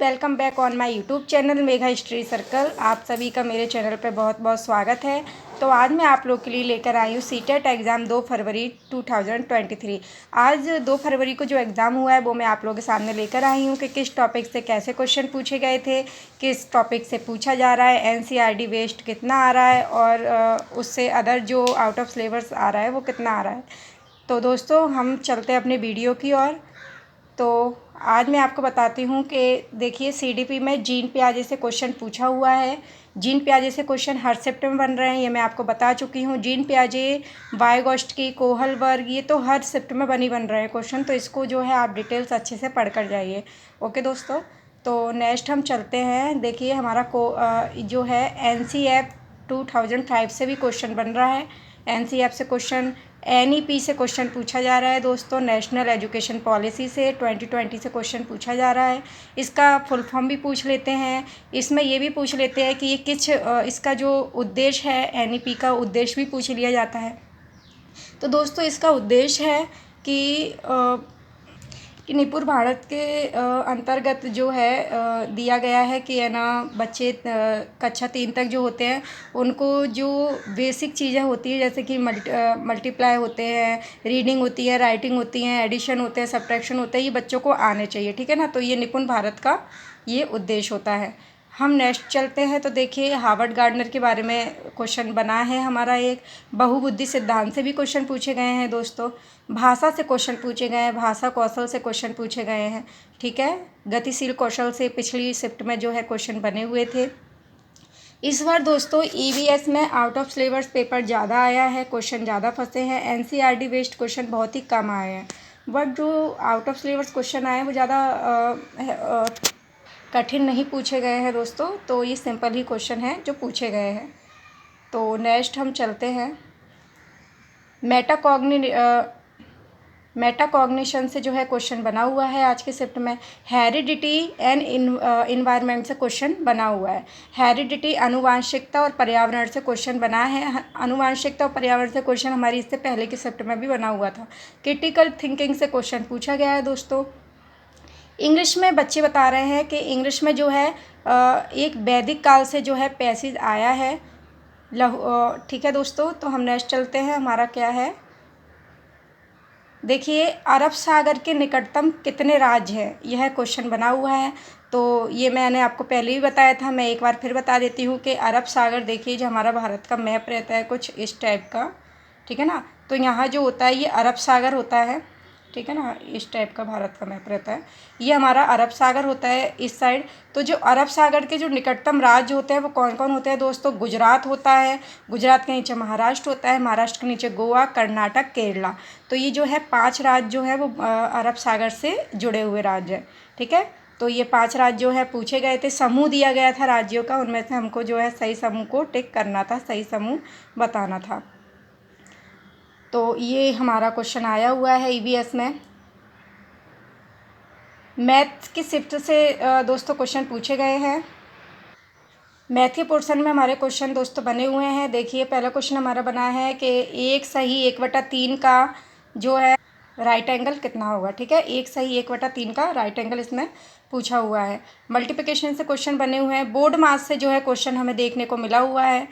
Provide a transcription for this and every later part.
Welcome back on my YouTube channel Megha history circle. आप सभी का मेरे चैनल पे बहुत बहुत स्वागत है। तो आज मैं आप लोग के लिए लेकर आई हूँ सीटेट एग्ज़ाम 2 फरवरी 2023। आज 2 फरवरी को जो एग्ज़ाम हुआ है वो मैं आप लोगों के सामने लेकर आई हूँ कि किस टॉपिक से कैसे क्वेश्चन पूछे गए थे, किस टॉपिक से पूछा जा रहा है, एनसीईआरटी वेस्ट कितना आ रहा है और उससे अदर जो आउट ऑफ सिलेबस आ रहा है वो कितना आ रहा है। तो दोस्तों हम चलते हैं अपने वीडियो की ओर। तो आज मैं आपको बताती हूँ कि देखिए सीडीपी में जीन पियाजे से क्वेश्चन पूछा हुआ है। जीन पियाजे से क्वेश्चन हर शिफ्ट में बन रहे हैं, ये मैं आपको बता चुकी हूँ। जीन पियाजे, वाइगॉस्की, कोहलबर्ग, ये तो हर शिफ्ट में बन रहे हैं क्वेश्चन। तो इसको जो है आप डिटेल्स अच्छे से पढ़ कर जाइए। ओके दोस्तों, तो नेक्स्ट हम चलते हैं। देखिए हमारा जो है एनसीईआरटी 2005 से भी क्वेश्चन बन रहा है। एनसीईआरटी से क्वेश्चन, एनईपी से क्वेश्चन पूछा जा रहा है दोस्तों। नेशनल एजुकेशन पॉलिसी से 2020 से क्वेश्चन पूछा जा रहा है। इसका फुल फॉर्म भी पूछ लेते हैं। इसमें ये भी पूछ लेते हैं कि ये इसका जो उद्देश्य है, एनईपी का उद्देश्य भी पूछ लिया जाता है। तो दोस्तों इसका उद्देश्य है कि निपुण भारत के अंतर्गत जो है दिया गया है कि है ना, बच्चे कक्षा 3 तक जो होते हैं उनको जो बेसिक चीज़ें होती हैं जैसे कि मल्टीप्लाई होते हैं, रीडिंग होती है, राइटिंग होती हैं, एडिशन होते हैं, सब्ट्रैक्शन होते हैं, ये बच्चों को आने चाहिए। ठीक है ना, तो ये निपुण भारत का ये उद्देश्य होता है। हम नेक्स्ट चलते हैं। तो देखिए हार्वर्ड गार्डनर के बारे में क्वेश्चन बना है हमारा। एक बहुबुद्धि सिद्धांत से भी क्वेश्चन पूछे गए हैं दोस्तों। भाषा से क्वेश्चन पूछे गए हैं, भाषा कौशल से क्वेश्चन पूछे गए हैं। ठीक है, गतिशील कौशल से पिछली शिफ्ट में जो है क्वेश्चन बने हुए थे। इस बार दोस्तों ईवीएस में आउट ऑफ सिलेबस पेपर ज़्यादा आया है, क्वेश्चन ज़्यादा फंसे हैं। एनसीईआरटी बेस्ड क्वेश्चन बहुत ही कम आए हैं, बट जो आउट ऑफ सिलेबस क्वेश्चन आए हैं वो ज़्यादा कठिन नहीं पूछे गए हैं दोस्तों। तो ये सिंपल ही क्वेश्चन हैं जो पूछे गए हैं। तो नेक्स्ट हम चलते हैं। मेटाकॉग्निशन से जो है क्वेश्चन बना हुआ है आज के शिफ्ट में। हेरिडिटी एंड इन्वायरमेंट से क्वेश्चन बना हुआ है। हेरिडिटी आनुवांशिकता और पर्यावरण से क्वेश्चन बना है। आनुवांशिकता और पर्यावरण से क्वेश्चन हमारी इससे पहले की शिफ्ट में भी बना हुआ था। क्रिटिकल थिंकिंग से क्वेश्चन पूछा गया है दोस्तों। इंग्लिश में बच्चे बता रहे हैं कि इंग्लिश में जो है एक वैदिक काल से जो है पैसेज आया है ठीक है दोस्तों। तो हम नेक्स्ट चलते हैं। हमारा क्या है, देखिए अरब सागर के निकटतम कितने राज्य हैं, यह क्वेश्चन बना हुआ है। तो ये मैंने आपको पहले भी बताया था, मैं एक बार फिर बता देती हूँ कि अरब सागर देखिए जो हमारा भारत का मैप रहता है कुछ इस टाइप का, ठीक है ना। तो यहाँ जो होता है ये अरब सागर होता है, ठीक है ना, इस टाइप का भारत का मैप रहता है। ये हमारा अरब सागर होता है इस साइड। तो जो अरब सागर के जो निकटतम राज्य होते हैं वो कौन कौन होते हैं दोस्तों? गुजरात होता है, गुजरात के नीचे महाराष्ट्र होता है, महाराष्ट्र के नीचे गोवा, कर्नाटक, केरला। तो ये जो है 5 राज्य जो है वो अरब सागर से जुड़े हुए राज्य है। ठीक है, तो ये 5 राज्य जो है पूछे गए थे, समूह दिया गया था राज्यों का, उनमें से हमको जो है सही समूह को टिक करना था, सही समूह बताना था। तो ये हमारा क्वेश्चन आया हुआ है ईवीएस में। मैथ की शिफ्ट से दोस्तों क्वेश्चन पूछे गए हैं। मैथ के पोर्शन में हमारे क्वेश्चन दोस्तों बने हुए हैं। देखिए पहला क्वेश्चन हमारा बना है कि 1 सही 1/3 का जो है राइट एंगल कितना होगा। ठीक है, 1 सही 1/3 का राइट एंगल इसमें पूछा हुआ है। मल्टीप्लिकेशन से क्वेश्चन बने हुए हैं। बोर्ड मास से जो है क्वेश्चन हमें देखने को मिला हुआ है।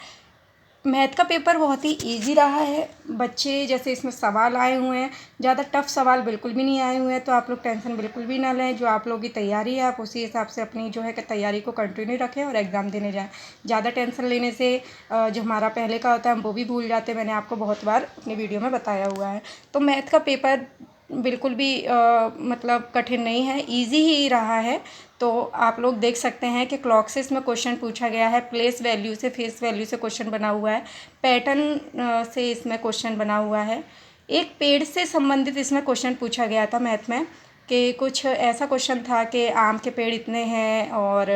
मैथ का पेपर बहुत ही इजी रहा है। बच्चे जैसे इसमें सवाल आए हुए हैं, ज़्यादा टफ सवाल बिल्कुल भी नहीं आए हुए हैं। तो आप लोग टेंशन बिल्कुल भी ना लें। जो आप लोगों की तैयारी है आप उसी हिसाब से अपनी जो है कि तैयारी को कंटिन्यू रखें और एग्ज़ाम देने जाएं। ज़्यादा टेंशन लेने से जो हमारा पहले का होता है हम वो भी भूल जाते हैं। मैंने आपको बहुत बार अपनी वीडियो में बताया हुआ है। तो मैथ का पेपर बिल्कुल भी मतलब कठिन नहीं है, इजी ही रहा है। तो आप लोग देख सकते हैं कि क्लॉक से इसमें क्वेश्चन पूछा गया है, प्लेस वैल्यू से, फेस वैल्यू से क्वेश्चन बना हुआ है, पैटर्न से इसमें क्वेश्चन बना हुआ है। एक पेड़ से संबंधित इसमें क्वेश्चन पूछा गया था मैथ में कि कुछ ऐसा क्वेश्चन था कि आम के पेड़ इतने हैं और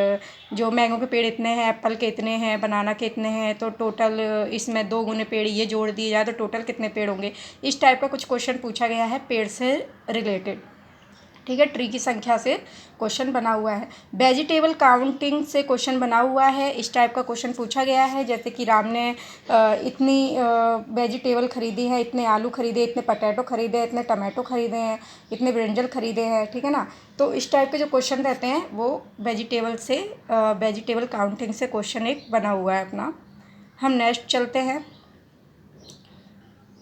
जो मैंगो के पेड़ इतने हैं, एप्पल के इतने हैं, बनाना के इतने हैं, तो टोटल इसमें 2 गुने पेड़ ये जोड़ दिए जाए तो टोटल कितने पेड़ होंगे। इस टाइप का कुछ क्वेश्चन पूछा गया है पेड़ से रिलेटेड। ठीक है। ट्री की संख्या से क्वेश्चन बना हुआ है। वेजिटेबल काउंटिंग से क्वेश्चन बना हुआ है। इस टाइप का क्वेश्चन पूछा गया है, जैसे कि राम ने इतनी वेजिटेबल खरीदी है, इतने आलू खरीदे, इतने पटेटो खरीदे, इतने टमाटो खरीदे हैं, इतने ब्रिंजल खरीदे हैं, ठीक है ना। तो इस टाइप के जो क्वेश्चन रहते हैं वो वेजिटेबल काउंटिंग से क्वेश्चन एक बना हुआ है अपना। हम नेक्स्ट चलते हैं।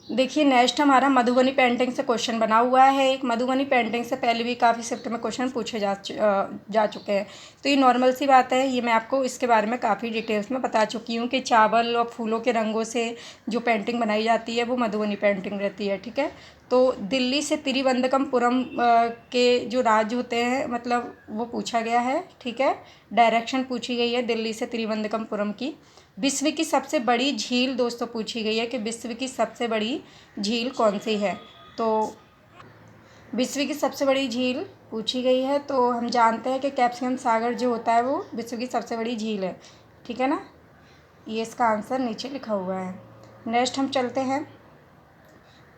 देखिए नेक्स्ट हमारा मधुबनी पेंटिंग से क्वेश्चन बना हुआ है। एक मधुबनी पेंटिंग से पहले भी काफ़ी शिफ्ट में क्वेश्चन पूछे जा चुके हैं, तो ये नॉर्मल सी बात है। ये मैं आपको इसके बारे में काफ़ी डिटेल्स में बता चुकी हूँ कि चावल और फूलों के रंगों से जो पेंटिंग बनाई जाती है वो मधुबनी पेंटिंग रहती है, ठीक है। तो दिल्ली से तिरुवनंतपुरम के जो राज्य होते हैं मतलब वो पूछा गया है, ठीक है। डायरेक्शन पूछी गई है दिल्ली से तिरुवनंतपुरम की। विश्व की सबसे बड़ी झील दोस्तों पूछी गई है कि विश्व की सबसे बड़ी झील कौन सी है। तो विश्व की सबसे बड़ी झील पूछी गई है, तो हम जानते हैं कि कैस्पियन सागर जो होता है वो विश्व की सबसे बड़ी झील है, ठीक है ना। ये इसका आंसर नीचे लिखा हुआ है। नेक्स्ट हम चलते हैं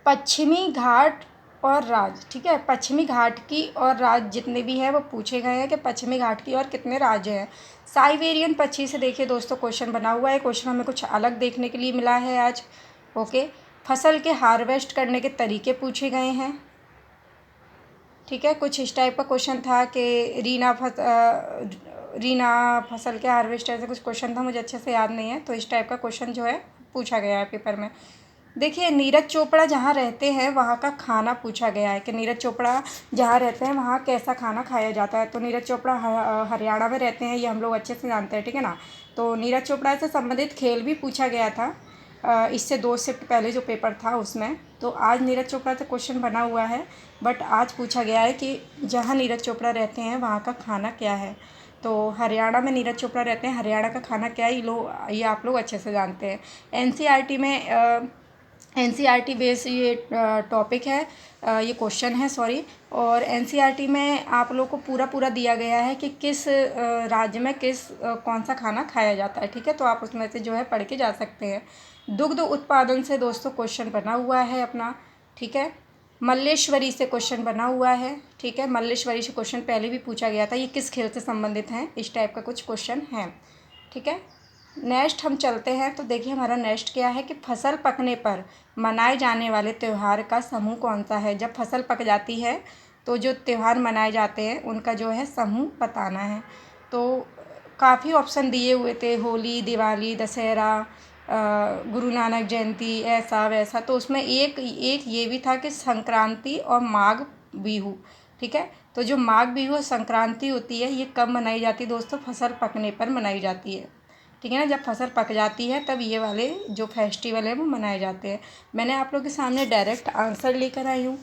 पश्चिमी घाट और राज्य, ठीक है। पश्चिमी घाट की और राज्य जितने भी हैं वो पूछे गए हैं कि पश्चिमी घाट की और कितने राज्य हैं। साइबेरियन पक्षी से देखिए दोस्तों क्वेश्चन बना हुआ है। क्वेश्चन हमें कुछ अलग देखने के लिए मिला है आज, ओके। फसल के हार्वेस्ट करने के तरीके पूछे गए हैं, ठीक है। कुछ इस टाइप का क्वेश्चन था कि रीना फसल के हार्वेस्ट ऐसे कुछ क्वेश्चन था, मुझे अच्छे से याद नहीं है। तो इस टाइप का क्वेश्चन जो है पूछा गया है पेपर में। देखिए नीरज चोपड़ा जहाँ रहते हैं वहाँ का खाना पूछा गया है कि नीरज चोपड़ा जहाँ रहते हैं वहाँ कैसा खाना खाया जाता है। तो नीरज चोपड़ा हरियाणा में रहते हैं, ये हम लोग अच्छे से जानते हैं, ठीक है ना। तो नीरज चोपड़ा से संबंधित खेल भी पूछा गया था इससे 2 शिफ्ट पहले जो पेपर था उसमें। तो आज नीरज चोपड़ा से क्वेश्चन बना हुआ है, बट आज पूछा गया है कि जहाँ नीरज चोपड़ा रहते हैं वहाँ का खाना क्या है। तो हरियाणा में नीरज चोपड़ा रहते हैं, हरियाणा का खाना क्या है ये आप लोग अच्छे से जानते हैं। एनसीईआरटी बेस्ड ये टॉपिक है, ये क्वेश्चन है सॉरी। और एनसीईआरटी में आप लोग को पूरा दिया गया है कि किस राज्य में कौन सा खाना खाया जाता है, ठीक है। तो आप उसमें से जो है पढ़ के जा सकते हैं। दुग्ध उत्पादन से दोस्तों क्वेश्चन बना हुआ है अपना, ठीक है। मल्लेश्वरी से क्वेश्चन बना हुआ है, ठीक है। मल्लेश्वरी से क्वेश्चन पहले भी पूछा गया था, ये किस खेल से संबंधित हैं, इस टाइप का कुछ क्वेश्चन है, ठीक है। नेक्स्ट हम चलते हैं। तो देखिए हमारा नेक्स्ट क्या है कि फसल पकने पर मनाए जाने वाले त्यौहार का समूह कौन सा है। जब फसल पक जाती है तो जो त्यौहार मनाए जाते हैं उनका जो है समूह बताना है। तो काफ़ी ऑप्शन दिए हुए थे, होली, दिवाली, दशहरा, गुरु नानक जयंती, ऐसा वैसा। तो उसमें एक ये भी था कि संक्रांति और माघ बिहू, ठीक है। तो जो माघ बिहू और संक्रांति होती है ये कब मनाई जाती है दोस्तों, फसल पकने पर मनाई जाती है, ठीक है ना। जब फसल पक जाती है तब ये वाले जो फेस्टिवल है वो मनाए जाते हैं। मैंने आप लोगों के सामने डायरेक्ट आंसर लेकर आई हूँ,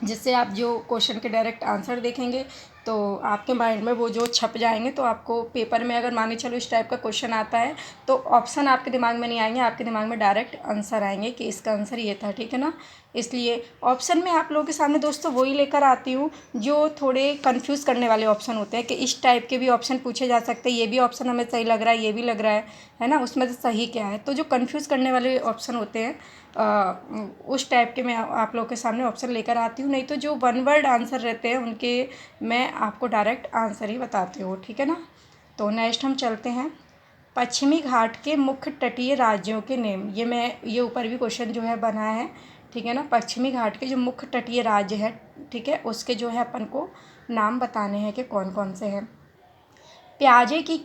जिससे आप जो क्वेश्चन के डायरेक्ट आंसर देखेंगे तो आपके माइंड में वो जो छप जाएंगे। तो आपको पेपर में अगर माने चलो इस टाइप का क्वेश्चन आता है तो ऑप्शन आपके दिमाग में नहीं आएंगे, आपके दिमाग में डायरेक्ट आंसर आएंगे कि इसका आंसर ये था, ठीक है ना। इसलिए ऑप्शन में आप लोगों के सामने दोस्तों वही लेकर आती हूँ जो थोड़े कंफ्यूज करने वाले ऑप्शन होते हैं कि इस टाइप के भी ऑप्शन पूछे जा सकते हैं, ये भी ऑप्शन हमें सही लग रहा है, ये भी लग रहा है ना, उसमें से सही क्या है। तो जो कंफ्यूज करने वाले ऑप्शन होते हैं उस टाइप के मैं आप लोगों के सामने ऑप्शन लेकर आती हूँ। नहीं तो जो वन वर्ड आंसर रहते हैं उनके मैं आपको डायरेक्ट आंसर ही बताती हूँ, ठीक है ना। तो नेक्स्ट हम चलते हैं पश्चिमी घाट के मुख्य तटीय राज्यों के नेम। ये ऊपर भी क्वेश्चन जो है बना है, ठीक है ना। पश्चिमी घाट के जो मुख्य तटीय राज्य है, ठीक है, उसके जो है अपन को नाम बताने हैं कि कौन कौन से हैं। प्याजे की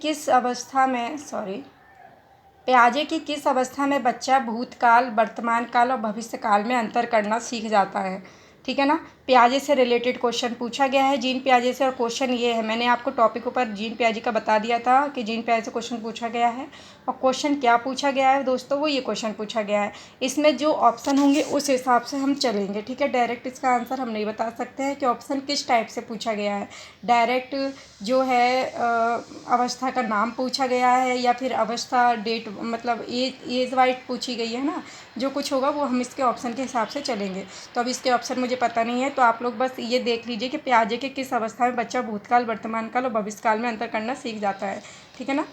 किस अवस्था में बच्चा भूतकाल, वर्तमान काल और भविष्य काल में अंतर करना सीख जाता है, ठीक है ना। प्याजे से रिलेटेड क्वेश्चन पूछा गया है, जीन प्याजे से। और क्वेश्चन ये है, मैंने आपको टॉपिक ऊपर जीन प्याजे का बता दिया था कि जीन प्याजे से क्वेश्चन पूछा गया है। और क्वेश्चन क्या पूछा गया है दोस्तों, वो ये क्वेश्चन पूछा गया है। इसमें जो ऑप्शन होंगे उस हिसाब से हम चलेंगे, ठीक है। डायरेक्ट इसका आंसर हम नहीं बता सकते हैं कि ऑप्शन किस टाइप से पूछा गया है। डायरेक्ट जो है अवस्था का नाम पूछा गया है या फिर अवस्था डेट मतलब एज वाइज पूछी गई है ना। जो कुछ होगा वो हम इसके ऑप्शन के हिसाब से चलेंगे। तो अब इसके ऑप्शन मुझे पता नहीं है, तो आप लोग बस ये देख लीजिए कि प्याजे के किस अवस्था में बच्चा भूतकाल, वर्तमान काल और भविष्य काल में अंतर करना सीख जाता है, ठीक है ना।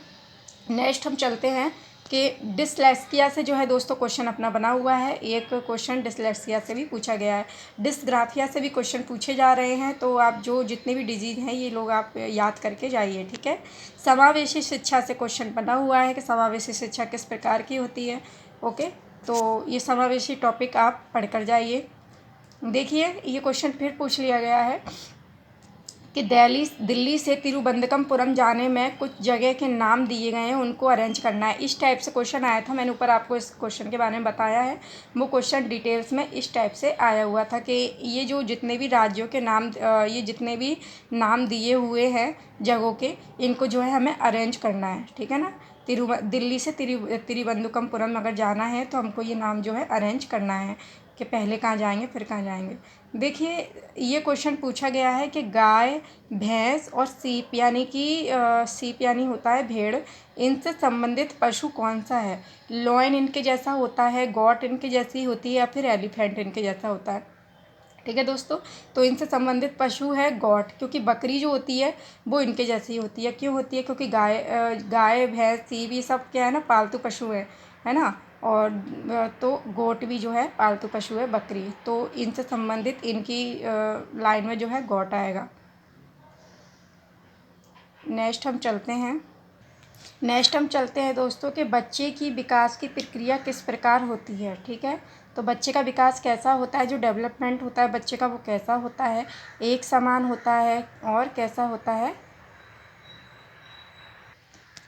नेक्स्ट हम चलते हैं कि डिसलेक्सिया से जो है दोस्तों क्वेश्चन अपना बना हुआ है। एक क्वेश्चन डिसलेक्सिया से भी पूछा गया है, डिसग्राफिया से भी क्वेश्चन पूछे जा रहे हैं। तो आप जो जितने भी डिजीज़ हैं ये लोग आप याद करके जाइए, ठीक है। समावेशी शिक्षा से क्वेश्चन बना हुआ है कि समावेशी शिक्षा किस प्रकार की होती है। ओके, तो ये समावेशी टॉपिक आप पढ़ कर जाइए। देखिए ये क्वेश्चन फिर पूछ लिया गया है कि दिल्ली से तिरुवनंतपुरम जाने में कुछ जगह के नाम दिए गए हैं, उनको अरेंज करना है। इस टाइप से क्वेश्चन आया था, मैंने ऊपर आपको इस क्वेश्चन के बारे में बताया है। वो क्वेश्चन डिटेल्स में इस टाइप से आया हुआ था कि ये जो जितने भी राज्यों के नाम ये जितने भी नाम दिए हुए हैं जगहों के, इनको जो है हमें अरेंज करना है, ठीक है ना। दिल्ली से तिरुवनंतपुरम अगर जाना है तो हमको ये नाम जो है अरेंज करना है कि पहले कहाँ जाएंगे फिर कहाँ जाएंगे। देखिए ये क्वेश्चन पूछा गया है कि गाय, भैंस और सीप यानी कि सीप यानी होता है भेड़, इनसे संबंधित पशु कौन सा है। लॉयन इनके जैसा होता है, गॉट इनके जैसी होती है, या फिर एलिफेंट इनके जैसा होता है, ठीक है दोस्तों। तो इनसे संबंधित पशु है गॉट, क्योंकि बकरी जो होती है वो इनके जैसी होती है। क्यों होती है? क्योंकि गाय भैंस सीप ये सब क्या है ना, पालतू पशु है ना। और तो गोट भी जो है पालतू पशु है, बकरी। तो इनसे संबंधित इनकी लाइन में जो है गॉट आएगा। नेक्स्ट हम चलते हैं दोस्तों कि बच्चे की विकास की प्रक्रिया किस प्रकार होती है, ठीक है। तो बच्चे का विकास कैसा होता है, जो डेवलपमेंट होता है बच्चे का वो कैसा होता है, एक समान होता है और कैसा होता है,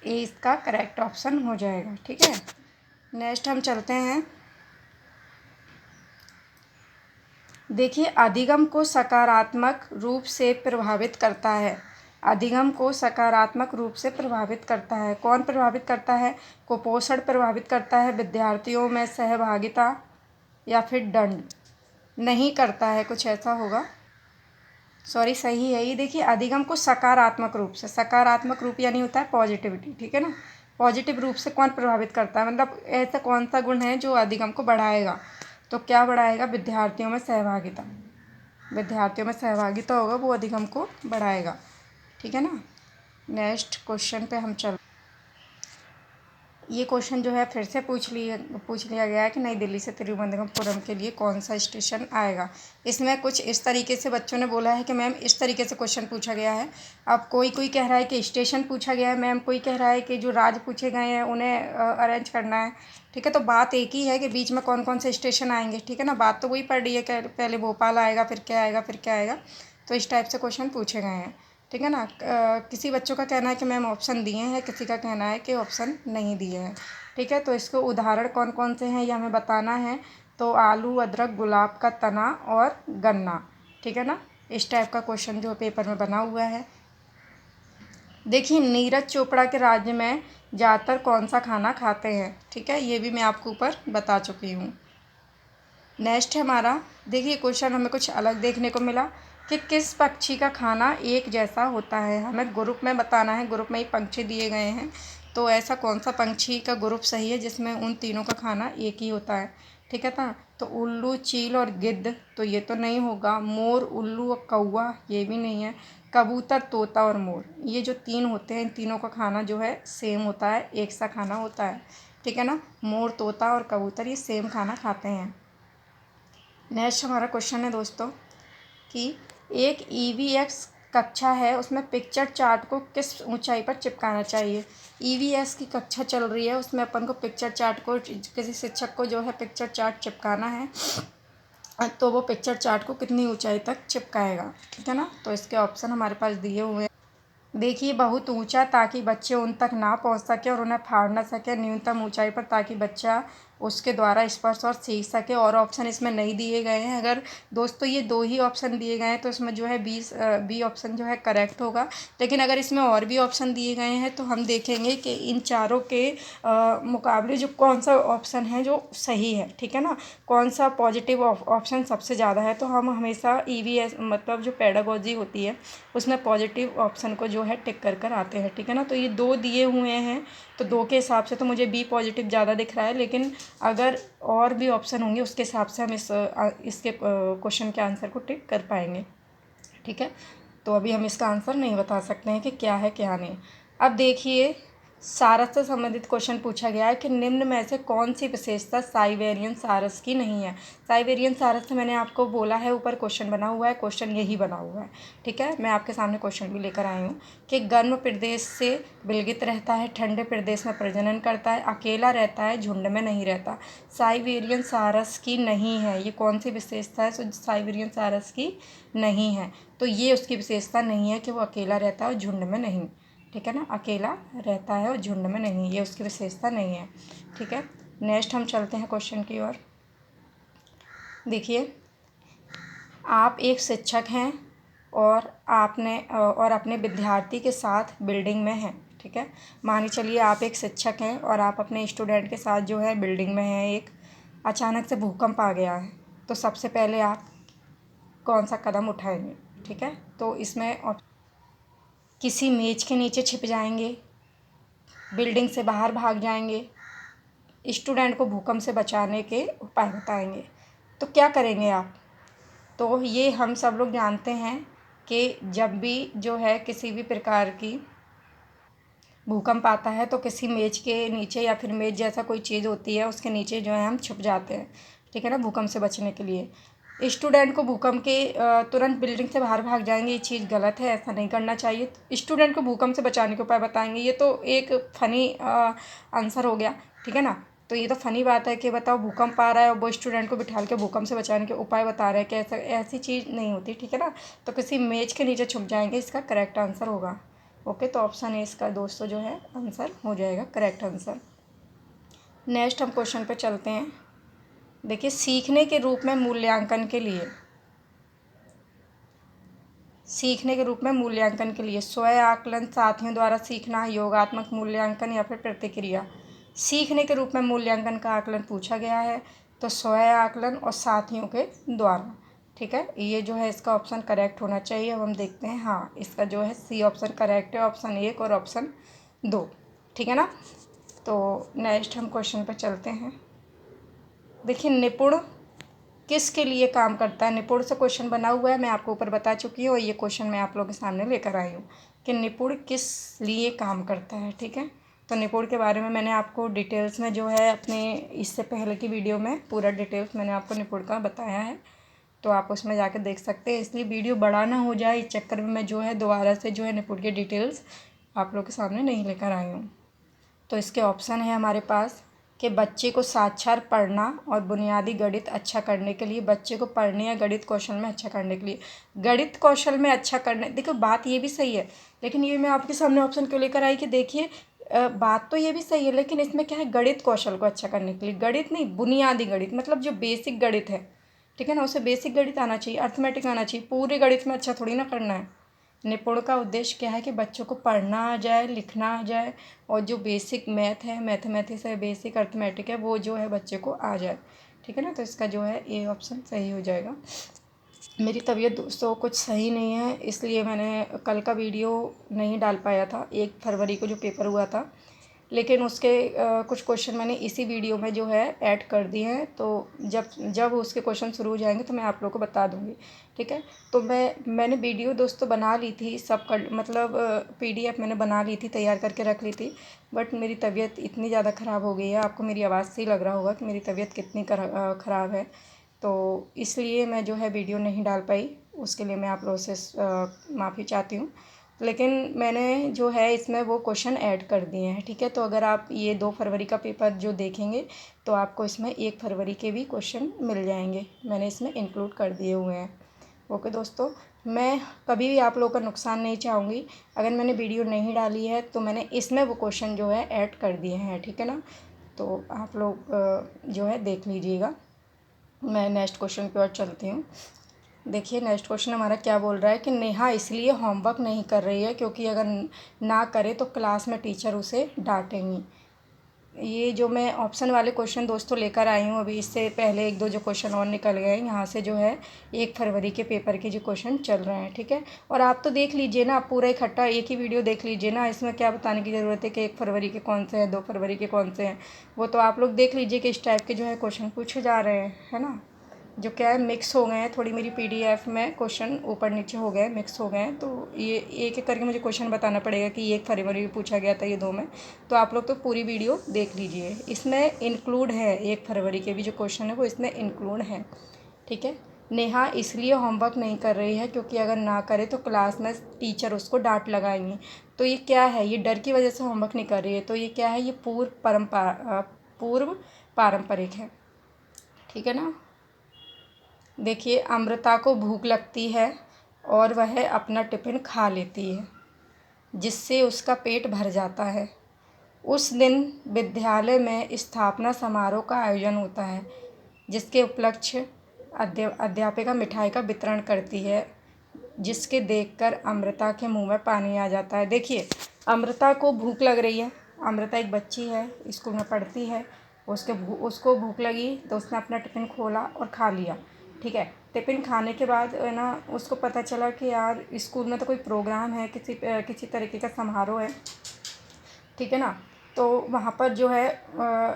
ये इसका करेक्ट ऑप्शन हो जाएगा, ठीक है। नेक्स्ट हम चलते हैं। देखिए अधिगम को सकारात्मक रूप से प्रभावित करता है। अधिगम को सकारात्मक रूप से प्रभावित करता है। कौन प्रभावित करता है? कुपोषण प्रभावित करता है, विद्यार्थियों में सहभागिता, या फिर दंड। नहीं करता है, कुछ ऐसा होगा। सॉरी, सही है ये। देखिए अधिगम को सकारात्मक रूप से, सकारात्मक रूप यानी होता है पॉजिटिविटी, ठीक है ना। पॉजिटिव रूप से कौन प्रभावित करता है, मतलब ऐसा कौन सा गुण है जो अधिगम को बढ़ाएगा। तो क्या बढ़ाएगा? विद्यार्थियों में सहभागिता। विद्यार्थियों में सहभागिता होगा वो अधिगम को बढ़ाएगा, ठीक है ना। नेक्स्ट क्वेश्चन पे हम चल। ये क्वेश्चन जो है फिर से पूछ लिया गया है कि नई दिल्ली से तिरुवनंतपुरम के लिए कौन सा स्टेशन आएगा। इसमें कुछ इस तरीके से बच्चों ने बोला है कि मैम इस तरीके से क्वेश्चन पूछा गया है। अब कोई कह रहा है कि स्टेशन पूछा गया है मैम, कोई कह रहा है कि जो राज्य पूछे गए हैं उन्हें अरेंज करना है, ठीक है। तो बात एक ही है कि बीच में कौन कौन से स्टेशन आएंगे, ठीक है ना। बात तो वही पड़ रही है कि पहले भोपाल आएगा, फिर क्या आएगा, फिर क्या आएगा। तो इस टाइप से क्वेश्चन पूछे गए हैं, ठीक है ना। किसी बच्चों का कहना है कि मैम ऑप्शन दिए हैं, किसी का कहना है कि ऑप्शन नहीं दिए हैं, ठीक है। तो इसको उदाहरण कौन कौन से हैं ये हमें बताना है। तो आलू, अदरक, गुलाब का तना और गन्ना, ठीक है ना। इस टाइप का क्वेश्चन जो पेपर में बना हुआ है। देखिए नीरज चोपड़ा के राज्य में ज़्यादातर कौन सा खाना खाते हैं, ठीक है। ये भी मैं आपको ऊपर बता चुकी हूँ। नेक्स्ट है हमारा। देखिए क्वेश्चन हमें कुछ अलग देखने को मिला कि किस पक्षी का खाना एक जैसा होता है। हमें ग्रुप में बताना है, ग्रुप में ही पंछी दिए गए हैं। तो ऐसा कौन सा पंछी का ग्रुप सही है जिसमें उन तीनों का खाना एक ही होता है, ठीक है ना। तो उल्लू, चील और गिद्ध, तो ये तो नहीं होगा। मोर, उल्लू और कौवा, ये भी नहीं है। कबूतर, तोता और मोर, ये जो तीन होते हैं इन तीनों का खाना जो है सेम होता है, एक सा खाना होता है, ठीक है ना। मोर, तोता और कबूतर ये सेम खाना खाते हैं। नेक्स्ट हमारा क्वेश्चन है दोस्तों कि एक ईवीएस कक्षा है, उसमें पिक्चर चार्ट को किस ऊंचाई पर चिपकाना चाहिए। ईवीएस की कक्षा चल रही है, उसमें अपन को पिक्चर चार्ट को, किसी शिक्षक को जो है पिक्चर चार्ट चिपकाना है, तो वो पिक्चर चार्ट को कितनी ऊंचाई तक चिपकाएगा, ठीक है ना। तो इसके ऑप्शन हमारे पास दिए हुए हैं। देखिए बहुत ऊंचा ताकि बच्चे उन तक ना पहुंच सके और उन्हें फाड़ ना सके। न्यूनतम ऊंचाई पर ताकि बच्चा उसके द्वारा स्पर्श और सीख सके। और ऑप्शन इसमें नहीं दिए गए हैं। अगर दोस्तों ये दो ही ऑप्शन दिए गए हैं तो इसमें जो है बी ऑप्शन जो है करेक्ट होगा। लेकिन अगर इसमें और भी ऑप्शन दिए गए हैं तो हम देखेंगे कि इन चारों के मुकाबले जो कौन सा ऑप्शन है जो सही है, ठीक है ना। कौन सा पॉजिटिव ऑप्शन सबसे ज़्यादा है। तो हम हमेशा ईवीएस मतलब जो पेडागोजी होती है उसमें पॉजिटिव ऑप्शन को जो है टिक कर आते हैं, ठीक है ना। तो ये दो दिए हुए हैं तो दो के हिसाब से तो मुझे बी पॉजिटिव ज़्यादा दिख रहा है। लेकिन अगर और भी ऑप्शन होंगे उसके हिसाब से हम इसके क्वेश्चन के आंसर को टिक कर पाएंगे, ठीक है। तो अभी हम इसका आंसर नहीं बता सकते हैं कि क्या है क्या नहीं। अब देखिए सारस से संबंधित क्वेश्चन पूछा गया है कि निम्न में से कौन सी विशेषता साइबेरियन सारस की नहीं है। साइबेरियन सारस से मैंने आपको बोला है, ऊपर क्वेश्चन बना हुआ है, क्वेश्चन यही बना हुआ है। ठीक है, मैं आपके सामने क्वेश्चन भी लेकर आई हूँ कि गर्म प्रदेश से विलगित रहता है, ठंडे प्रदेश में प्रजनन करता है, अकेला रहता है, झुंड में नहीं रहता। साइबेरियन सारस की नहीं है। ये कौन सी विशेषता है जो साइबेरियन सारस की नहीं है? तो ये उसकी विशेषता नहीं है कि वो अकेला रहता है और झुंड में नहीं। ठीक है ना, अकेला रहता है और झुंड में नहीं, ये उसकी विशेषता नहीं है। ठीक है, नेक्स्ट हम चलते हैं क्वेश्चन की ओर। देखिए, आप एक शिक्षक हैं और अपने विद्यार्थी के साथ बिल्डिंग में हैं। ठीक है, मानिए चलिए आप एक शिक्षक हैं और आप अपने स्टूडेंट के साथ जो है बिल्डिंग में हैं। एक अचानक से भूकंप आ गया है, तो सबसे पहले आप कौन सा कदम उठाएंगे? ठीक है, तो इसमें किसी मेज के नीचे छिप जाएंगे, बिल्डिंग से बाहर भाग जाएंगे, स्टूडेंट को भूकंप से बचाने के उपाय बताएंगे। तो क्या करेंगे आप? तो ये हम सब लोग जानते हैं कि जब भी जो है किसी भी प्रकार की भूकंप आता है तो किसी मेज के नीचे या फिर मेज जैसा कोई चीज़ होती है उसके नीचे जो है हम छुप जाते हैं। ठीक है ना, भूकंप से बचने के लिए। स्टूडेंट को भूकंप के तुरंत बिल्डिंग से बाहर भाग जाएंगे, ये चीज़ गलत है, ऐसा नहीं करना चाहिए। स्टूडेंट को भूकंप से बचाने के उपाय बताएंगे, ये तो एक फ़नी आंसर हो गया। ठीक है ना, तो ये तो फ़नी बात है कि बताओ भूकंप आ रहा है और वो स्टूडेंट को बिठा के भूकंप से बचाने के उपाय बता रहे हैं कि ऐसी चीज़ नहीं होती। ठीक है ना, तो किसी मेज के नीचे छुप जाएंगे, इसका करेक्ट आंसर होगा। ओके, तो ऑप्शन ए इसका दोस्तों जो है आंसर हो जाएगा, करेक्ट आंसर। नेक्स्ट हम क्वेश्चन पे चलते हैं। देखिए, सीखने के रूप में मूल्यांकन के लिए स्व आकलन, साथियों द्वारा सीखना, योगात्मक मूल्यांकन या फिर प्रतिक्रिया। सीखने के रूप में मूल्यांकन का आकलन पूछा गया है, तो स्व आकलन और साथियों के द्वारा। ठीक है, ये जो है इसका ऑप्शन करेक्ट होना चाहिए। अब हम देखते हैं, हाँ इसका जो है सी ऑप्शन करेक्ट है, ऑप्शन 1 और ऑप्शन 2। ठीक है ना, तो नेक्स्ट हम क्वेश्चन पर चलते हैं। देखिए, निपुण किसके लिए काम करता है? निपुण से क्वेश्चन बना हुआ है, मैं आपको ऊपर बता चुकी हूँ और ये क्वेश्चन मैं आप लोगों के सामने लेकर आई हूँ कि निपुण किस लिए काम करता है। ठीक है, तो निपुण के बारे में मैंने आपको डिटेल्स में जो है अपने इससे पहले की वीडियो में पूरा डिटेल्स मैंने आपको निपुण का बताया है, तो आप उसमें जाकर देख सकते हैं। इसलिए वीडियो बड़ा ना हो जाए, इस चक्कर में मैं जो है दोबारा से जो है निपुण की डिटेल्स आप लोग के सामने नहीं लेकर आई हूँ। तो इसके ऑप्शन है हमारे पास कि बच्चे को साक्षर पढ़ना और बुनियादी गणित अच्छा करने के लिए। बच्चे को पढ़ने या गणित कौशल में अच्छा करने के लिए, गणित कौशल में अच्छा करने, देखो बात ये भी सही है, लेकिन ये मैं आपके सामने ऑप्शन क्यों लेकर आई कि देखिए बात तो ये भी सही है, लेकिन इसमें क्या है, गणित कौशल को अच्छा करने के लिए। गणित नहीं, बुनियादी गणित, मतलब जो बेसिक गणित है। ठीक है ना, उसे बेसिक गणित आना चाहिए, अर्थमेटिक आना चाहिए, पूरे गणित में अच्छा थोड़ी ना करना है। निपुण का उद्देश्य क्या है कि बच्चों को पढ़ना आ जाए, लिखना आ जाए, और जो बेसिक मैथ है, मैथमेटिक्स है, बेसिक अर्थमेटिक है, वो जो है बच्चे को आ जाए। ठीक है ना, तो इसका जो है ए ऑप्शन सही हो जाएगा। मेरी तबीयत दोस्तों कुछ सही नहीं है, इसलिए मैंने कल का वीडियो नहीं डाल पाया था, 1 फरवरी को जो पेपर हुआ था, लेकिन उसके कुछ क्वेश्चन मैंने इसी वीडियो में जो है ऐड कर दिए हैं। तो जब जब उसके क्वेश्चन शुरू हो जाएंगे तो मैं आप लोगों को बता दूंगी। ठीक है, तो मैंने वीडियो दोस्तों बना ली थी, सब कर मतलब PDF मैंने बना ली थी, तैयार करके रख ली थी, बट मेरी तबीयत इतनी ज़्यादा ख़राब हो गई है, आपको मेरी आवाज़ से ही लग रहा होगा कि मेरी तबीयत कितनी ख़राब है, तो इसलिए मैं जो है वीडियो नहीं डाल पाई। उसके लिए मैं आप लोगों से माफ़ी चाहती हूँ, लेकिन मैंने जो है इसमें वो क्वेश्चन ऐड कर दिए हैं। ठीक है, तो अगर आप ये 2 फरवरी का पेपर जो देखेंगे तो आपको इसमें 1 फरवरी के भी क्वेश्चन मिल जाएंगे, मैंने इसमें इंक्लूड कर दिए हुए हैं। ओके दोस्तों, मैं कभी भी आप लोगों का नुकसान नहीं चाहूँगी। अगर मैंने वीडियो नहीं डाली है तो मैंने इसमें वो क्वेश्चन जो है ऐड कर दिए हैं। ठीक है ना, तो आप लोग जो है देख लीजिएगा। मैं नेक्स्ट क्वेश्चन की ओर चलती हूँ। देखिए, नेक्स्ट क्वेश्चन हमारा क्या बोल रहा है कि नेहा इसलिए होमवर्क नहीं कर रही है क्योंकि अगर ना करे तो क्लास में टीचर उसे डांटेंगी। ये जो मैं ऑप्शन वाले क्वेश्चन दोस्तों लेकर आई हूँ, अभी इससे पहले 1-2 जो क्वेश्चन और निकल गए हैं यहाँ से, जो है 1 फरवरी के पेपर के जो क्वेश्चन चल रहे हैं। ठीक है, और आप तो देख लीजिए ना, आप पूरा इकट्ठा एक ही वीडियो देख लीजिए ना, इसमें क्या बताने की ज़रूरत है कि 1 फरवरी के कौन से हैं, 2 फरवरी के कौन से हैं। वो तो आप लोग देख लीजिए कि इस टाइप के जो है क्वेश्चन पूछे जा रहे हैं, है ना। जो क्या है मिक्स हो गए हैं, थोड़ी मेरी पीडीएफ में क्वेश्चन ऊपर नीचे हो गए, मिक्स हो गए हैं। तो ये एक एक करके मुझे क्वेश्चन बताना पड़ेगा कि 1 फरवरी में पूछा गया था, ये 2 में। तो आप लोग तो पूरी वीडियो देख लीजिए, इसमें इंक्लूड है 1 फरवरी के भी जो क्वेश्चन है वो इसमें इंक्लूड है। ठीक है। नेहा इसलिए होमवर्क नहीं कर रही है क्योंकि अगर ना करे तो क्लास में टीचर उसको डांट लगाएंगी। तो ये क्या है, ये डर की वजह से होमवर्क नहीं कर रही है। तो ये क्या है, ये पूर्व पारंपरिक है। ठीक है ना। देखिए, अमृता को भूख लगती है और वह अपना टिफ़िन खा लेती है, जिससे उसका पेट भर जाता है। उस दिन विद्यालय में स्थापना समारोह का आयोजन होता है, जिसके उपलक्ष्य अध्यापिका मिठाई का वितरण करती है, जिसके देखकर अमृता के मुंह में पानी आ जाता है। देखिए, अमृता को भूख लग रही है। अमृता एक बच्ची है, स्कूल में पढ़ती है। उसको भूख लगी तो उसने अपना टिफ़िन खोला और खा लिया। ठीक है। टिफ़िन खाने के बाद ना उसको पता चला कि यार स्कूल में तो कोई प्रोग्राम है, किसी तरीके का समारोह है। ठीक है ना। तो वहाँ पर जो है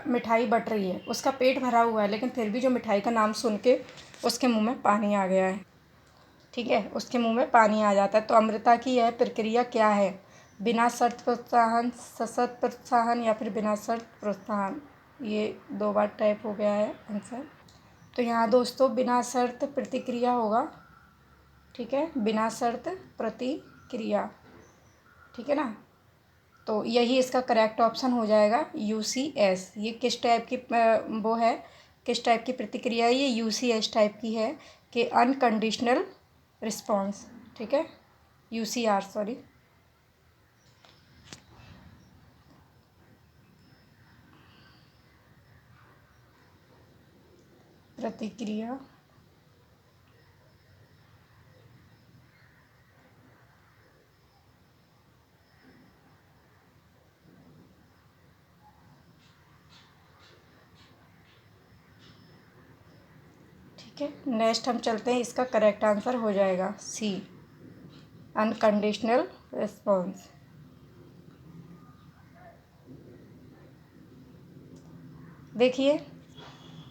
मिठाई बँट रही है, उसका पेट भरा हुआ है, लेकिन फिर भी जो मिठाई का नाम सुन के उसके मुंह में पानी आ गया है। ठीक है, उसके मुंह में पानी आ जाता है। तो अमृता की यह प्रक्रिया क्या है? बिना शर्त प्रोत्साहन, सशर्त प्रोत्साहन या फिर बिना शर्त प्रोत्साहन। ये 2 बार टाइप हो गया है आंसर। तो यहाँ दोस्तों बिना शर्त प्रतिक्रिया होगा। ठीक है, बिना शर्त प्रतिक्रिया। ठीक है ना। तो यही इसका करेक्ट ऑप्शन हो जाएगा UCS। ये किस टाइप की वो है, किस टाइप की प्रतिक्रिया है? ये UCS टाइप की है कि अनकंडीशनल रिस्पॉन्स। ठीक है, UCR सॉरी। प्रतिक्रिया। ठीक है, नेक्स्ट हम चलते हैं। इसका करेक्ट आंसर हो जाएगा C, अनकंडीशनल रिस्पॉन्स। देखिए,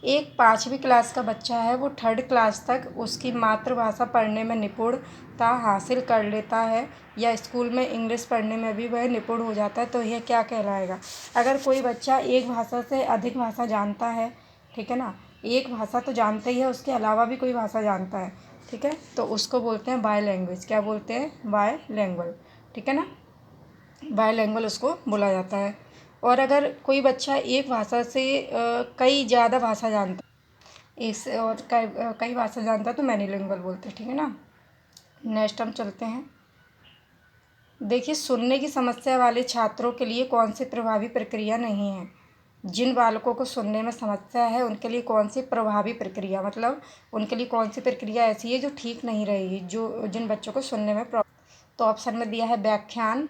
एक 5वीं क्लास का बच्चा है, वो 3rd क्लास तक उसकी मातृभाषा पढ़ने में निपुणता हासिल कर लेता है, या स्कूल में इंग्लिश पढ़ने में भी वह निपुण हो जाता है, तो यह क्या कहलाएगा? अगर कोई बच्चा एक भाषा से अधिक भाषा जानता है, ठीक है ना, एक भाषा तो जानता ही है, उसके अलावा भी कोई भाषा जानता है, ठीक है, तो उसको बोलते हैं बाय लैंग्वेज। क्या बोलते हैं? By language. ठीक है ना, बाय लैंग्वेज उसको बोला जाता है। और अगर कोई बच्चा एक भाषा से कई ज़्यादा भाषा जानता है, इस और कई भाषा जानता है, तो मैनीलिंगुअल बोलते हैं। ठीक है ना। नेक्स्ट हम चलते हैं। देखिए, सुनने की समस्या वाले छात्रों के लिए कौन सी प्रभावी प्रक्रिया नहीं है? जिन बालकों को सुनने में समस्या है उनके लिए कौन सी प्रभावी प्रक्रिया, मतलब उनके लिए कौन सी प्रक्रिया ऐसी है जो ठीक नहीं रहेगी, जो जिन बच्चों को सुनने में तो ऑप्शन में दिया है व्याख्यान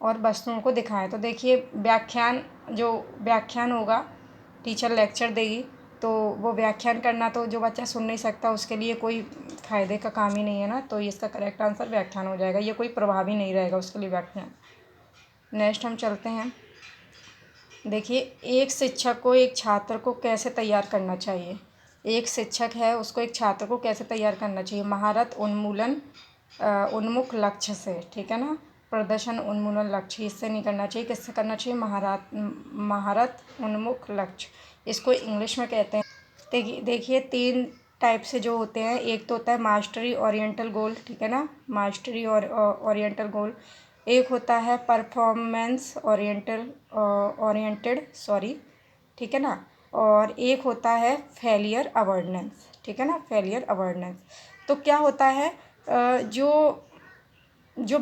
और वस्तुओं को दिखाएं। तो देखिए, व्याख्यान होगा, टीचर लेक्चर देगी, तो वो व्याख्यान करना, तो जो बच्चा सुन नहीं सकता उसके लिए कोई फ़ायदे का काम ही नहीं है ना। तो इसका करेक्ट आंसर व्याख्यान हो जाएगा। ये कोई प्रभावी नहीं रहेगा उसके लिए व्याख्यान। नेक्स्ट हम चलते हैं। देखिए, एक शिक्षक को एक छात्र को कैसे तैयार करना चाहिए? एक शिक्षक है, उसको एक छात्र को कैसे तैयार करना चाहिए? महारत उन्मूलन उन्मुख लक्ष्य से। ठीक है ना, प्रदर्शन उन्मूलन लक्ष्य, इससे नहीं करना चाहिए। किससे करना चाहिए? महारत उन्मुख लक्ष्य, इसको इंग्लिश में कहते हैं। देखिए 3 टाइप से जो होते हैं, एक तो होता है मास्टरी ओरिएंटल गोल। ठीक है ना, मास्टरी और ओरिएंटल गोल। एक होता है परफॉर्मेंस ओरिएंटेड सॉरी। ठीक है ना, और एक होता है फेलियर अवेयरनेस। ठीक है ना, फेलियर अवेयरनेस। तो क्या होता है, जो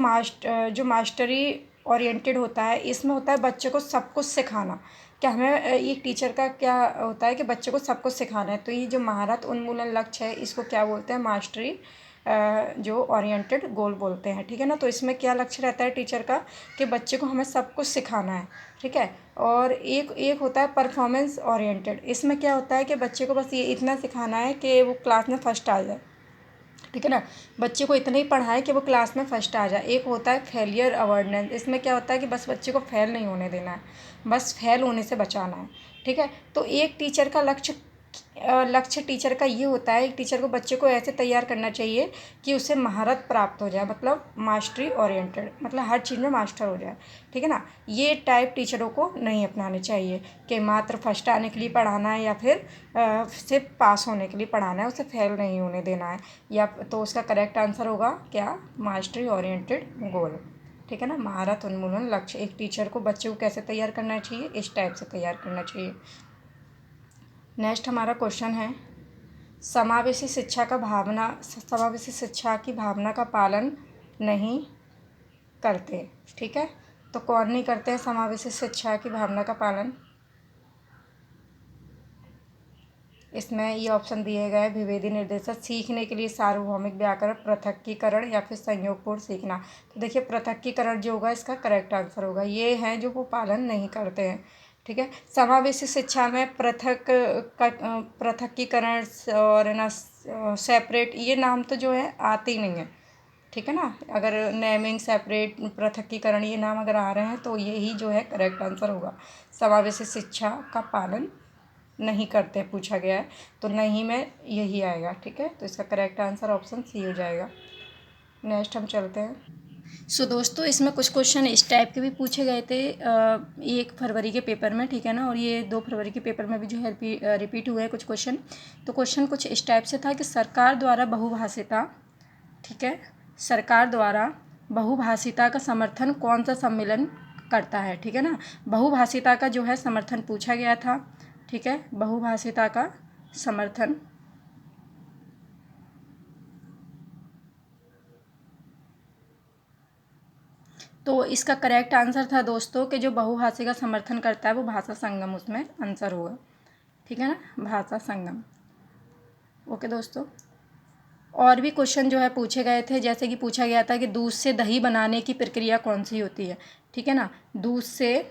मास्टरी ओरिएंटेड होता है, इसमें होता है बच्चे को सब कुछ सिखाना। क्या हमें एक टीचर का क्या होता है कि बच्चे को सब कुछ सिखाना है। तो ये जो महारत उन्मूलन लक्ष्य है, इसको क्या बोलते हैं? मास्टरी जो ओरिएंटेड गोल बोलते हैं। ठीक है ना। तो इसमें क्या लक्ष्य रहता है टीचर का कि बच्चे को हमें सब कुछ सिखाना है। ठीक है। और एक होता है परफॉर्मेंस ओरिएंटेड। इसमें क्या होता है कि बच्चे को बस ये इतना सिखाना है कि वो क्लास में फर्स्ट आ जाए। ठीक है ना, बच्चे को इतना ही पढ़ाएं कि वो क्लास में फर्स्ट आ जाए। एक होता है फेलियर अवेयरनेस। इसमें क्या होता है कि बस बच्चे को फेल नहीं होने देना है, बस फेल होने से बचाना है। ठीक है। तो एक टीचर का लक्ष्य लक्ष्य टीचर का ये होता है, एक टीचर को बच्चे को ऐसे तैयार करना चाहिए कि उसे महारत प्राप्त हो जाए, मतलब मास्टरी ओरिएंटेड, मतलब हर चीज़ में मास्टर हो जाए, ठीक है ना। ये टाइप टीचरों को नहीं अपनाने चाहिए कि मात्र फर्स्ट आने के लिए पढ़ाना है या फिर सिर्फ पास होने के लिए पढ़ाना है, उसे फेल नहीं होने देना है। या तो उसका करेक्ट आंसर होगा क्या, मास्टरी ओरिएंटेड गोल, ठीक है ना। महारत उन्मूलन लक्ष्य, एक टीचर को बच्चे को कैसे तैयार करना चाहिए, इस टाइप से तैयार करना चाहिए। नेक्स्ट हमारा क्वेश्चन है, समावेशी शिक्षा की भावना का पालन नहीं करते, ठीक है। तो कौन नहीं करते हैं समावेशी शिक्षा की भावना का पालन? इसमें ये ऑप्शन दिए गए हैं, विभेदी निर्देशक, सीखने के लिए सार्वभौमिक व्याकरण, पृथक्कीकरण या फिर संयोगपूर्ण सीखना। तो देखिए पृथक्कीकरण जो होगा इसका करेक्ट आंसर होगा, ये हैं जो वो पालन नहीं करते हैं, ठीक है। समावेशी शिक्षा में पृथक्कीकरण और ना सेपरेट, ये नाम तो जो है आते ही नहीं है, ठीक है ना। अगर नेमिंग, सेपरेट, पृथक्कीकरण ये नाम अगर आ रहे हैं तो यही जो है करेक्ट आंसर होगा। समावेशी शिक्षा का पालन नहीं करते पूछा गया है, तो नहीं में यही आएगा, ठीक है। तो इसका करेक्ट आंसर ऑप्शन सी हो जाएगा। नेक्स्ट हम चलते हैं। दोस्तों इसमें कुछ क्वेश्चन इस टाइप के भी पूछे गए थे 1 फरवरी के पेपर में, ठीक है ना, और ये 2 फरवरी के पेपर में भी जो है रिपीट हुए हैं कुछ क्वेश्चन। तो क्वेश्चन कुछ इस टाइप से था कि सरकार द्वारा बहुभाषिता, ठीक है, सरकार द्वारा बहुभाषिता का समर्थन कौन सा सम्मेलन करता है, ठीक है ना। बहुभाषिता का जो है समर्थन पूछा गया था, ठीक है, बहुभाषिता का समर्थन तो इसका करेक्ट आंसर था दोस्तों कि जो बहुभाषी का समर्थन करता है वो भाषा संगम, उसमें आंसर होगा, ठीक है ना, भाषा संगम। ओके दोस्तों, और भी क्वेश्चन जो है पूछे गए थे, जैसे कि पूछा गया था कि दूध से दही बनाने की प्रक्रिया कौन सी होती है, ठीक है ना। दूध से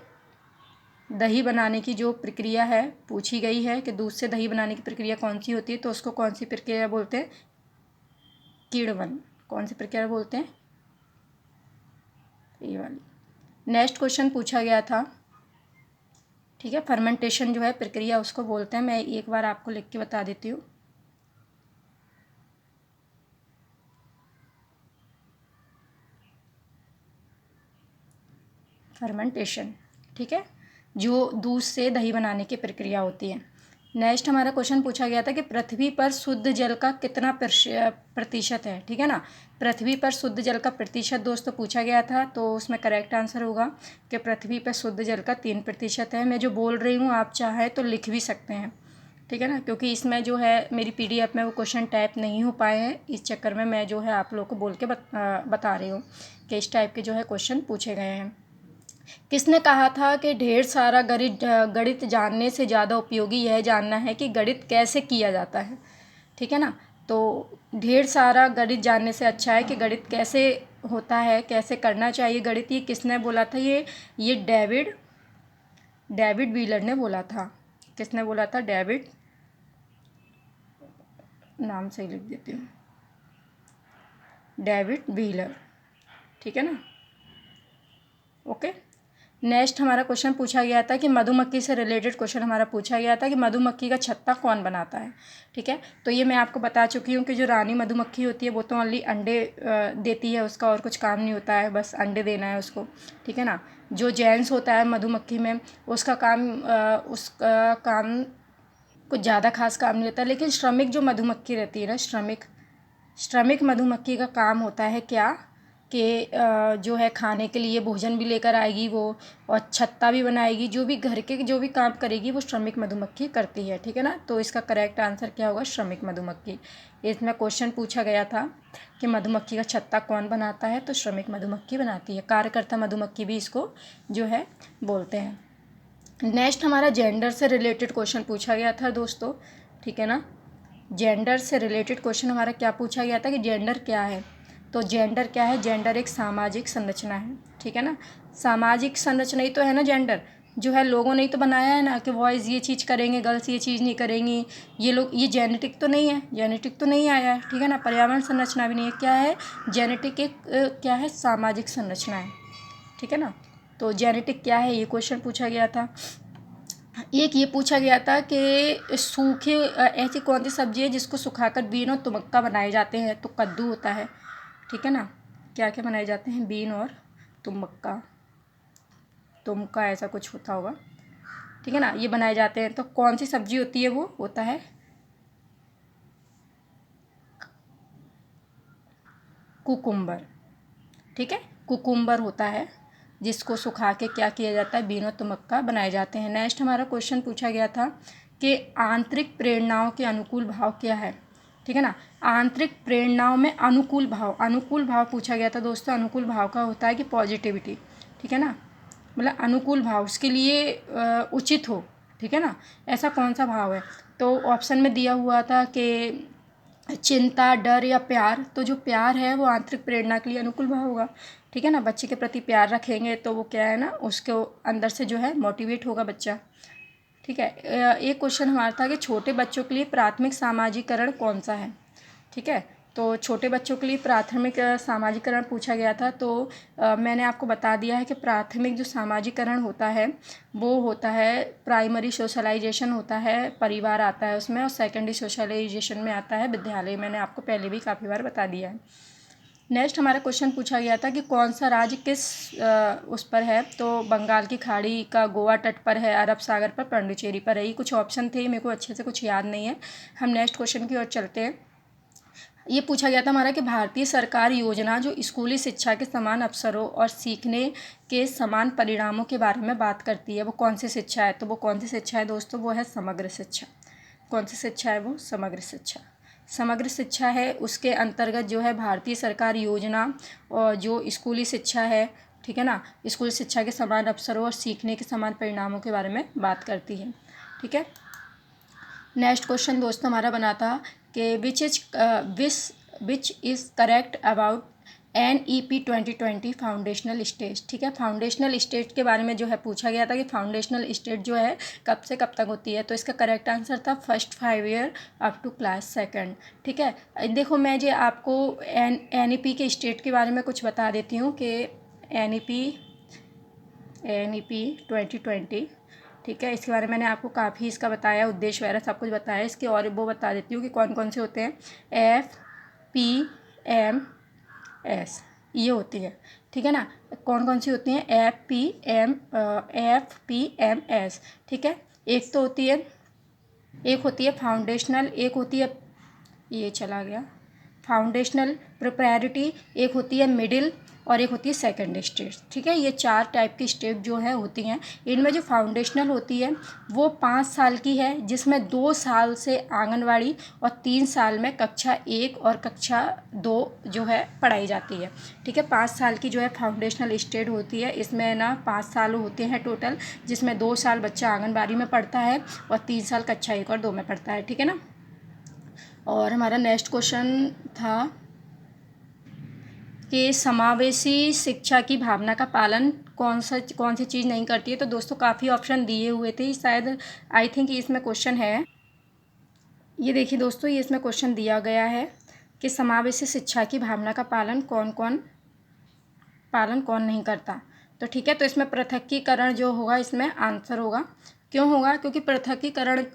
दही बनाने की जो प्रक्रिया है पूछी गई है कि दूध से दही बनाने की प्रक्रिया कौन सी होती है, तो उसको कौन सी प्रक्रिया बोलते हैं, किण्वन, कौन सी प्रक्रिया बोलते हैं, ये वाली। नेक्स्ट क्वेश्चन पूछा गया था, ठीक है, फर्मेंटेशन जो है प्रक्रिया उसको बोलते हैं, मैं एक बार आपको लिख के बता देती हूँ। फर्मेंटेशन, ठीक है, जो दूध से दही बनाने की प्रक्रिया होती है। नेक्स्ट हमारा क्वेश्चन पूछा गया था कि पृथ्वी पर शुद्ध जल का कितना प्रतिशत है, ठीक है ना। पृथ्वी पर शुद्ध जल का प्रतिशत दोस्तों पूछा गया था, तो उसमें करेक्ट आंसर होगा कि पृथ्वी पर शुद्ध जल का 3% है। मैं जो बोल रही हूँ आप चाहे तो लिख भी सकते हैं, ठीक है ना, क्योंकि इसमें जो है मेरी PDF में वो क्वेश्चन टाइप नहीं हो पाए हैं, इस चक्कर में मैं जो है आप लोग को बोल के बता रही हूँ कि इस टाइप के जो है क्वेश्चन पूछे गए हैं। किसने कहा था कि ढेर सारा गणित जानने से ज़्यादा उपयोगी यह जानना है कि गणित कैसे किया जाता है, ठीक है ना। तो ढेर सारा गणित जानने से अच्छा है कि गणित कैसे होता है, कैसे करना चाहिए गणित, ये किसने बोला था, ये डेविड व्हीलर ने बोला था। किसने बोला था, डेविड, नाम सही लिख देती हूँ, डेविड व्हीलर, ठीक है ना। ओके, नेक्स्ट हमारा क्वेश्चन पूछा गया था कि मधुमक्खी से रिलेटेड क्वेश्चन हमारा पूछा गया था कि मधुमक्खी का छत्ता कौन बनाता है, ठीक है। तो ये मैं आपको बता चुकी हूँ कि जो रानी मधुमक्खी होती है वो तो ओनली अंडे देती है, उसका और कुछ काम नहीं होता है, बस अंडे देना है उसको, ठीक है ना। जो जेंट्स होता है मधुमक्खी में उसका काम कुछ ज़्यादा खास काम नहीं होता, लेकिन श्रमिक जो मधुमक्खी रहती है ना, श्रमिक मधुमक्खी का काम होता है क्या कि जो है खाने के लिए भोजन भी लेकर आएगी वो, और छत्ता भी बनाएगी, जो भी घर के जो भी काम करेगी वो श्रमिक मधुमक्खी करती है, ठीक है ना। तो इसका करेक्ट आंसर क्या होगा, श्रमिक मधुमक्खी। इसमें क्वेश्चन पूछा गया था कि मधुमक्खी का छत्ता कौन बनाता है, तो श्रमिक मधुमक्खी बनाती है, कार्यकर्ता मधुमक्खी भी इसको जो है बोलते हैं। नेक्स्ट हमारा जेंडर से रिलेटेड क्वेश्चन पूछा गया था दोस्तों, ठीक है ना। जेंडर से रिलेटेड क्वेश्चन हमारा क्या पूछा गया था कि जेंडर क्या है, तो जेंडर क्या है, जेंडर एक सामाजिक संरचना है, ठीक है ना। सामाजिक संरचना ही तो है ना जेंडर, जो है लोगों ने ही तो बनाया है ना कि बॉयज़ ये चीज़ करेंगे, गर्ल्स ये चीज़ नहीं करेंगी, ये लोग, ये जेनेटिक तो नहीं है, जेनेटिक तो नहीं आया है, ठीक है ना। पर्यावरण संरचना भी नहीं है, क्या है, जेनेटिक एक क्या है, सामाजिक संरचना है, ठीक है ना। तो जेनेटिक क्या है ये क्वेश्चन पूछा गया था। एक ये पूछा गया था कि सूखे ऐसी कौन सी सब्जी है जिसको सुखाकर बीन और तुमक्का बनाए जाते हैं, तो कद्दू होता है। ठीक है ना, क्या क्या बनाए जाते हैं, बीन और तुमक्का, तुमका ऐसा कुछ होता होगा। ठीक है ना, ये बनाए जाते हैं। तो कौन सी सब्जी होती है, वो होता है कुकुम्बर। ठीक है, कुकुम्बर होता है जिसको सुखा के क्या किया जाता है, बीन और तुमक्का बनाए जाते हैं। नेक्स्ट हमारा क्वेश्चन पूछा गया था कि आंतरिक प्रेरणाओं के अनुकूल भाव क्या है। ठीक है ना, आंतरिक प्रेरणाओं में अनुकूल भाव, अनुकूल भाव पूछा गया था दोस्तों। अनुकूल भाव का होता है कि पॉजिटिविटी। ठीक है ना, मतलब अनुकूल भाव उसके लिए उचित हो। ठीक है ना, ऐसा कौन सा भाव है, तो ऑप्शन में दिया हुआ था कि चिंता, डर या प्यार। तो जो प्यार है वो आंतरिक प्रेरणा के लिए अनुकूल भाव होगा। ठीक है ना, बच्चे के प्रति प्यार रखेंगे तो वो क्या है ना, उसके अंदर से जो है मोटिवेट होगा बच्चा। ठीक है, एक क्वेश्चन हमारा था कि छोटे बच्चों के लिए प्राथमिक सामाजिकरण कौन सा है। ठीक है, तो छोटे बच्चों के लिए प्राथमिक सामाजिकरण पूछा गया था। तो मैंने आपको बता दिया है कि प्राथमिक जो सामाजिकरण होता है वो होता है प्राइमरी सोशलाइजेशन होता है, परिवार आता है उसमें, और सेकेंडरी सोशलाइजेशन में आता है विद्यालय। मैंने आपको पहले भी काफ़ी बार बता दिया है। नेक्स्ट हमारा क्वेश्चन पूछा गया था कि कौन सा राज्य किस उस पर है, तो बंगाल की खाड़ी का गोवा तट पर है, अरब सागर पर, पांडिचेरी पर है। ये कुछ ऑप्शन थे, मेरे को अच्छे से कुछ याद नहीं है। हम नेक्स्ट क्वेश्चन की ओर चलते हैं। ये पूछा गया था हमारा कि भारतीय सरकार योजना जो स्कूली शिक्षा के समान अवसरों और सीखने के समान परिणामों के बारे में बात करती है, वो कौन सी शिक्षा है, तो वो कौन सी शिक्षा है दोस्तों, वो है समग्र शिक्षा। कौन सी शिक्षा है, वो समग्र शिक्षा। समग्र शिक्षा है, उसके अंतर्गत जो है भारतीय सरकार योजना और जो स्कूली शिक्षा है, ठीक है ना, स्कूली शिक्षा के समान अवसरों और सीखने के समान परिणामों के बारे में बात करती है। ठीक है, नेक्स्ट क्वेश्चन दोस्तों हमारा बना था कि which is correct about NEP 2020 foundational stage. ठीक है, फाउंडेशनल स्टेज के बारे में जो है पूछा गया था कि फाउंडेशनल स्टेज जो है कब से कब तक होती है, तो इसका करेक्ट आंसर था first 5 year up to class second. ठीक है, देखो मैं जो आपको NEP के स्टेट के बारे में कुछ बता देती हूँ कि NEP 2020, ठीक है, इसके बारे में मैंने आपको काफ़ी इसका बताया, उद्देश्य वगैरह सब कुछ बताया इसके, और वो बता देती हूँ कि कौन कौन से होते हैं। FPMS ये होती है। ठीक है ना, कौन कौन सी होती हैं, FPMS। ठीक है, एक तो होती है, एक होती है फाउंडेशनल, एक होती है, ये चला गया, फाउंडेशनल, प्रिपरेटरी, एक होती है मिडिल, और एक होती है सेकंड स्टेज। ठीक है, ये 4 टाइप की स्टेज जो है होती हैं। इनमें जो फाउंडेशनल होती है वो 5 साल की है, जिसमें 2 साल से आंगनवाड़ी और 3 साल में कक्षा 1 और कक्षा 2 जो है पढ़ाई जाती है। ठीक है, 5 साल की जो है फाउंडेशनल स्टेज होती है। इसमें ना 5 साल होते हैं टोटल, जिसमें 2 साल बच्चा आंगनबाड़ी में पढ़ता है और 3 साल कक्षा 1 और 2 में पढ़ता है। ठीक है ना, और हमारा नेक्स्ट क्वेश्चन था कि समावेशी शिक्षा की भावना का पालन कौन सी चीज़ नहीं करती है, तो दोस्तों काफ़ी ऑप्शन दिए हुए थे, शायद आई थिंक इसमें क्वेश्चन है। ये देखिए दोस्तों, ये इसमें क्वेश्चन दिया गया है कि समावेशी शिक्षा की भावना का पालन कौन नहीं करता। तो ठीक है, तो इसमें पृथकीकरण जो होगा इसमें आंसर होगा। क्यों होगा, क्योंकि पृथकीकरण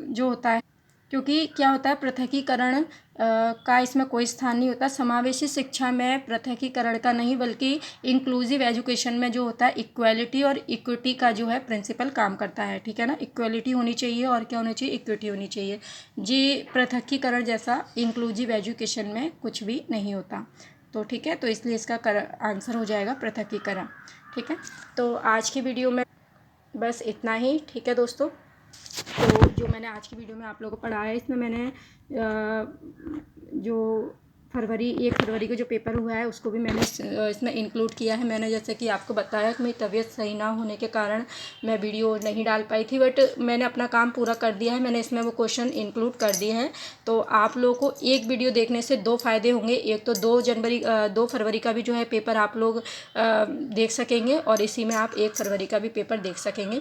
जो होता है, क्योंकि क्या होता है, पृथकीकरण का इसमें कोई स्थान नहीं होता। समावेशी शिक्षा में पृथकीकरण का नहीं, बल्कि इंक्लूसिव एजुकेशन में जो होता है इक्वालिटी और इक्विटी का जो है प्रिंसिपल काम करता है। ठीक है ना, इक्वालिटी होनी चाहिए और क्या होनी चाहिए, इक्विटी होनी चाहिए जी। पृथकीकरण जैसा इंक्लूसिव एजुकेशन में कुछ भी नहीं होता। तो ठीक है, तो इसलिए इसका आंसर हो जाएगा पृथकीकरण। ठीक है, तो आज की वीडियो में बस इतना ही। ठीक है दोस्तों, तो जो मैंने आज की वीडियो में आप लोगों को पढ़ाया है, इसमें मैंने जो 1 फरवरी को जो पेपर हुआ है उसको भी मैंने इसमें इंक्लूड किया है। मैंने जैसे कि आपको बताया कि मेरी तबीयत सही ना होने के कारण मैं वीडियो नहीं डाल पाई थी, बट मैंने अपना काम पूरा कर दिया है। मैंने इसमें वो क्वेश्चन इंक्लूड कर दिए हैं। तो आप लोगों को एक वीडियो देखने से 2 फ़ायदे होंगे। एक तो 2 फरवरी का भी जो है पेपर आप लोग देख सकेंगे, और इसी में आप 1 फरवरी का भी पेपर देख सकेंगे।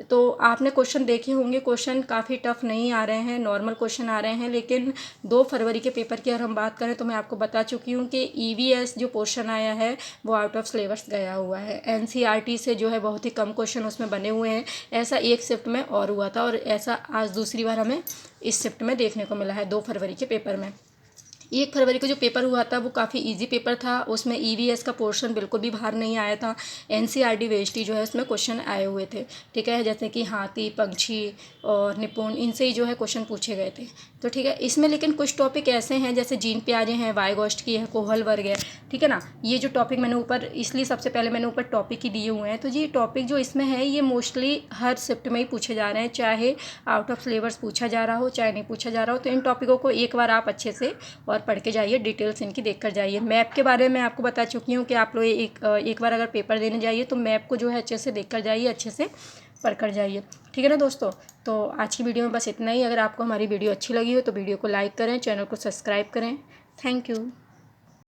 तो आपने क्वेश्चन देखे होंगे, क्वेश्चन काफ़ी टफ नहीं आ रहे हैं, नॉर्मल क्वेश्चन आ रहे हैं। लेकिन 2 फरवरी के पेपर की अगर हम बात करें तो मैं आपको बता चुकी हूँ कि EVS जो पोर्शन आया है वो आउट ऑफ सिलेबस गया हुआ है। NCERT से जो है बहुत ही कम क्वेश्चन उसमें बने हुए हैं। ऐसा एक शिफ्ट में और हुआ था और ऐसा आज दूसरी बार हमें इस शिफ्ट में देखने को मिला है 2 फरवरी के पेपर में। 1 फरवरी को जो पेपर हुआ था वो काफ़ी इजी पेपर था, उसमें EVS का पोर्शन बिल्कुल भी बाहर नहीं आया था। NCERT वेस्टी जो है उसमें क्वेश्चन आए हुए थे, ठीक है, जैसे कि हाथी, पंछी और निपुण, इनसे ही जो है क्वेश्चन पूछे गए थे। तो ठीक है, इसमें लेकिन कुछ टॉपिक ऐसे हैं जैसे जीन प्याजे हैं, वाइगॉस्ट की है, कोहल वर्ग है, ठीक है ना। ये जो टॉपिक मैंने ऊपर, इसलिए सबसे पहले मैंने ऊपर टॉपिक ही दिए हुए हैं। तो ये टॉपिक जो इसमें है ये मोस्टली हर शिफ्ट में ही पूछे जा रहे हैं, चाहे आउट ऑफ सिलेबस पूछा जा रहा हो चाहे नहीं पूछा जा रहा हो। तो इन टॉपिकों को एक बार आप अच्छे से और पढ़ के जाइए, डिटेल्स इनकी देख कर जाइए। मैप के बारे में आपको बता चुकी हूँ कि आप लोग एक बार अगर पेपर देने जाइए तो मैप को जो है अच्छे से देख कर जाइए, अच्छे से पढ़ कर जाइए, ठीक है ना दोस्तों। तो आज की वीडियो में बस इतना ही। अगर आपको हमारी वीडियो अच्छी लगी हो तो वीडियो को लाइक करें, चैनल को सब्सक्राइब करें। Thank you.